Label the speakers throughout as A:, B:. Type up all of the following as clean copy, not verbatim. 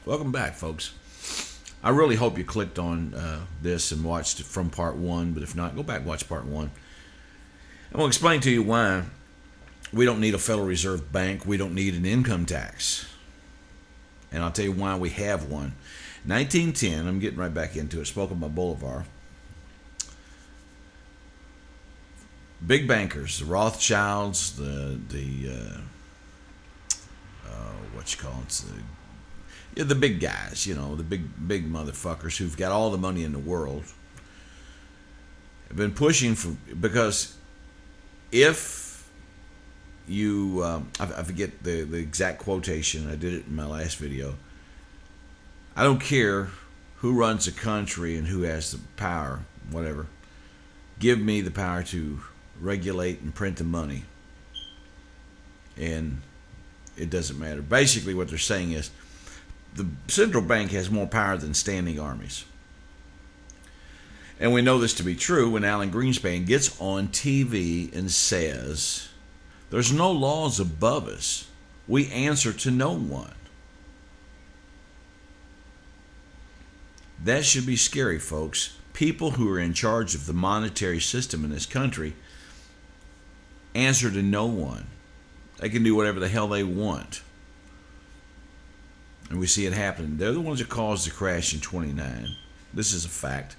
A: Welcome back, folks. I really hope you clicked on this and watched it from part one, but if not, go back and watch part one. I'm going to explain to you why we don't need a Federal Reserve Bank. We don't need an income tax. And I'll tell you why we have one. 1910, I'm getting right back into it, spoken by Bolivar. Big bankers, the Rothschilds, the big guys, the big motherfuckers who've got all the money in the world, have been pushing because if you, I forget the exact quotation, I did it in my last video. I don't care who runs the country and who has the power, whatever. Give me the power to regulate and print the money, and it doesn't matter. Basically what they're saying is the central bank has more power than standing armies. And we know this to be true when Alan Greenspan gets on TV and says, there's no laws above us. We answer to no one. That should be scary, folks. People who are in charge of the monetary system in this country answer to no one. They can do whatever the hell they want. And we see it happening. They're the ones that caused the crash in 29. This is a fact.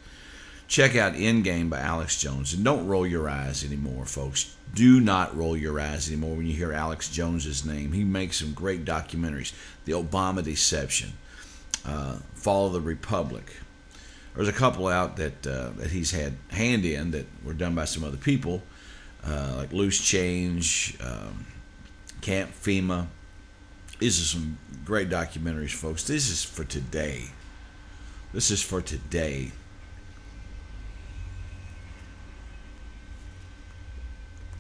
A: Check out Endgame by Alex Jones. And don't roll your eyes anymore, folks. Do not roll your eyes anymore when you hear Alex Jones's name. He makes some great documentaries. The Obama Deception. Fall of the Republic. There's a couple out that he's had hand in that were done by some other people. Like Loose Change, Camp FEMA. These are some great documentaries, folks. This is for today. This is for today.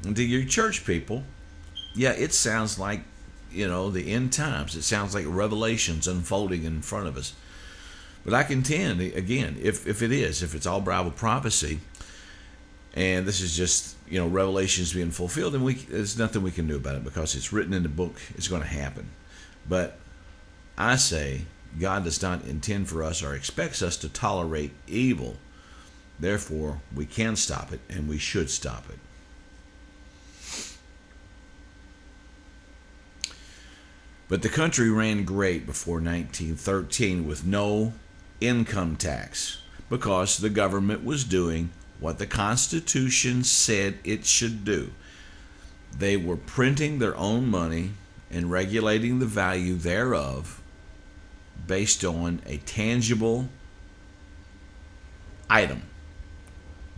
A: And to your church people, yeah, it sounds like, the end times. It sounds like Revelations unfolding in front of us. But I contend, again, if it's all Bible prophecy, and this is just, Revelations being fulfilled, then there's nothing we can do about it because it's written in the book. It's going to happen. But I say God does not intend for us or expects us to tolerate evil. Therefore, we can stop it, and we should stop it. But the country ran great before 1913 with no income tax because the government was doing what the Constitution said it should do. They were printing their own money and regulating the value thereof based on a tangible item,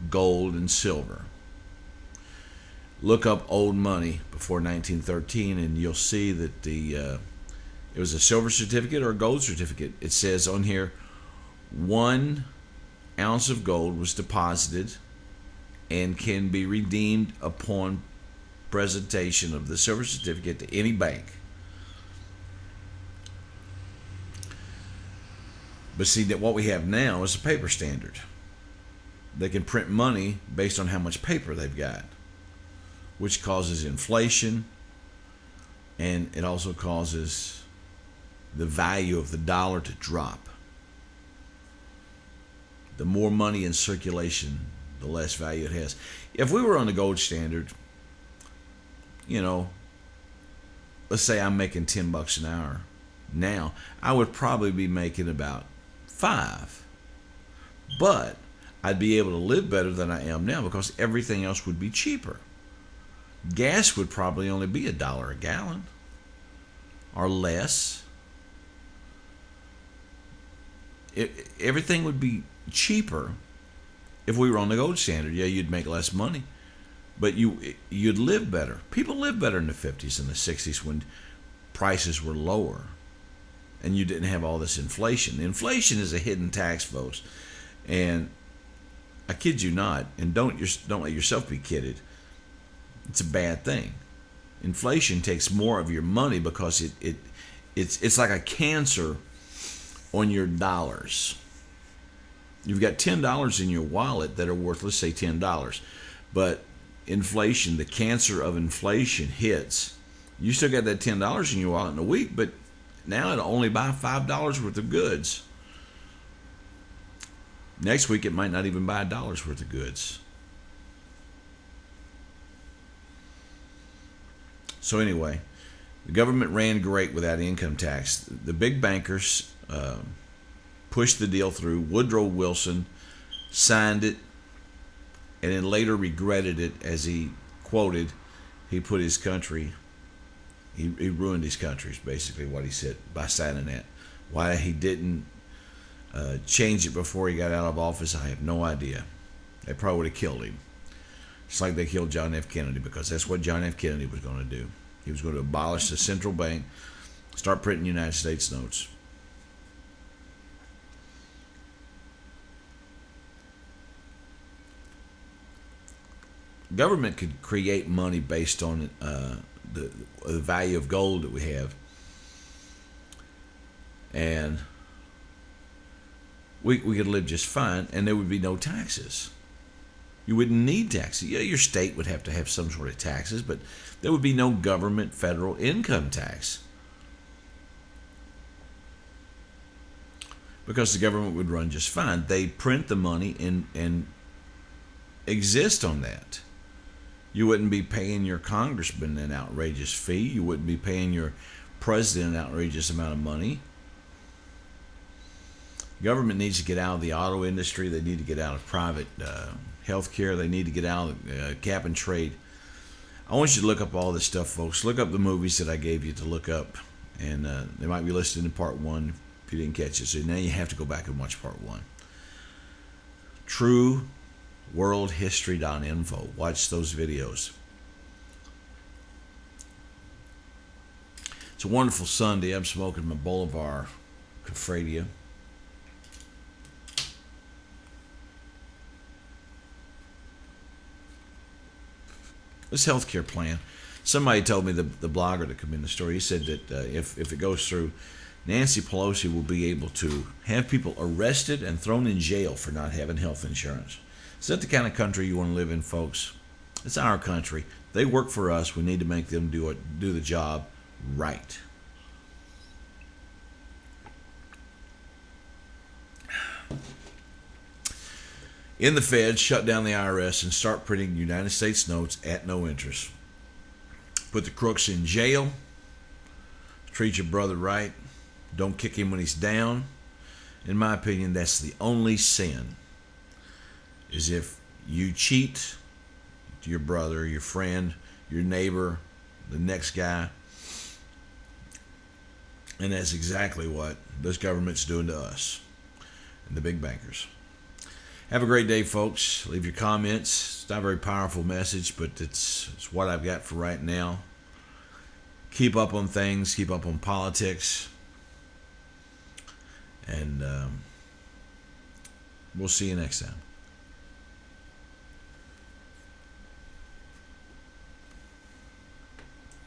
A: gold and silver. Look up old money before 1913 and you'll see that it was a silver certificate or a gold certificate. It says on here 1 ounce of gold was deposited and can be redeemed upon presentation of the silver certificate to any bank. But see, that what we have now is a paper standard. They can print money based on how much paper they've got, which causes inflation, and it also causes the value of the dollar to drop. The more money in circulation, the less value it has. If we were on the gold standard, let's say I'm making $10 an hour now, I would probably be making about $5. But I'd be able to live better than I am now because everything else would be cheaper. Gas would probably only be $1 a gallon or less. Everything would be cheaper if we were on the gold standard. Yeah, you'd make less money, but you'd live better. People lived better in the 50s and the 60s when prices were lower and you didn't have all this inflation. Inflation is a hidden tax, folks, and I kid you not, and don't let yourself be kidded. It's a bad thing. Inflation takes more of your money because it's like a cancer on your dollars. You've got $10 in your wallet that are worth, let's say, $10. But inflation, the cancer of inflation hits. You still got that $10 in your wallet in a week, but Now it'll only buy $5 worth of goods. Next week it might not even buy $1 worth of goods. So anyway, the government ran great without income tax. The big bankers pushed the deal through. Woodrow Wilson signed it and then later regretted it, as he quoted, he put his country, he ruined his country, is basically what he said by signing that. Why he didn't change it before he got out of office, I have no idea. They probably would have killed him. Just like they killed John F. Kennedy, because that's what John F. Kennedy was going to do. He was going to abolish the central bank, start printing United States notes. Government could create money based on the value of gold that we have, and we could live just fine, and there would be no taxes. You wouldn't need taxes. Yeah, your state would have to have some sort of taxes, but there would be no government federal income tax, because the government would run just fine. They print the money and exist on that. You wouldn't be paying your congressman an outrageous fee. You wouldn't be paying your president an outrageous amount of money. Government needs to get out of the auto industry. They need to get out of private health care. They need to get out of cap and trade. I want you to look up all this stuff, folks. Look up the movies that I gave you to look up, and they might be listed in part 1 if you didn't catch it. So now you have to go back and watch part 1. TrueWorldHistory.info. Watch those videos. It's a wonderful Sunday. I'm smoking my Bolivar Cafradia. This healthcare plan. Somebody told me, the blogger that came in the story, he said that if it goes through, Nancy Pelosi will be able to have people arrested and thrown in jail for not having health insurance. Is that the kind of country you want to live in, folks? It's our country. They work for us. We need to make them do the job right. In the Fed, shut down the IRS and start printing United States notes at no interest. Put the crooks in jail. Treat your brother right. Don't kick him when he's down. In my opinion, that's the only sin, is if you cheat to your brother, your friend, your neighbor, the next guy. And that's exactly what this government's doing to us and the big bankers. Have a great day, folks. Leave your comments. It's not a very powerful message, but it's what I've got for right now. Keep up on things. Keep up on politics. And we'll see you next time.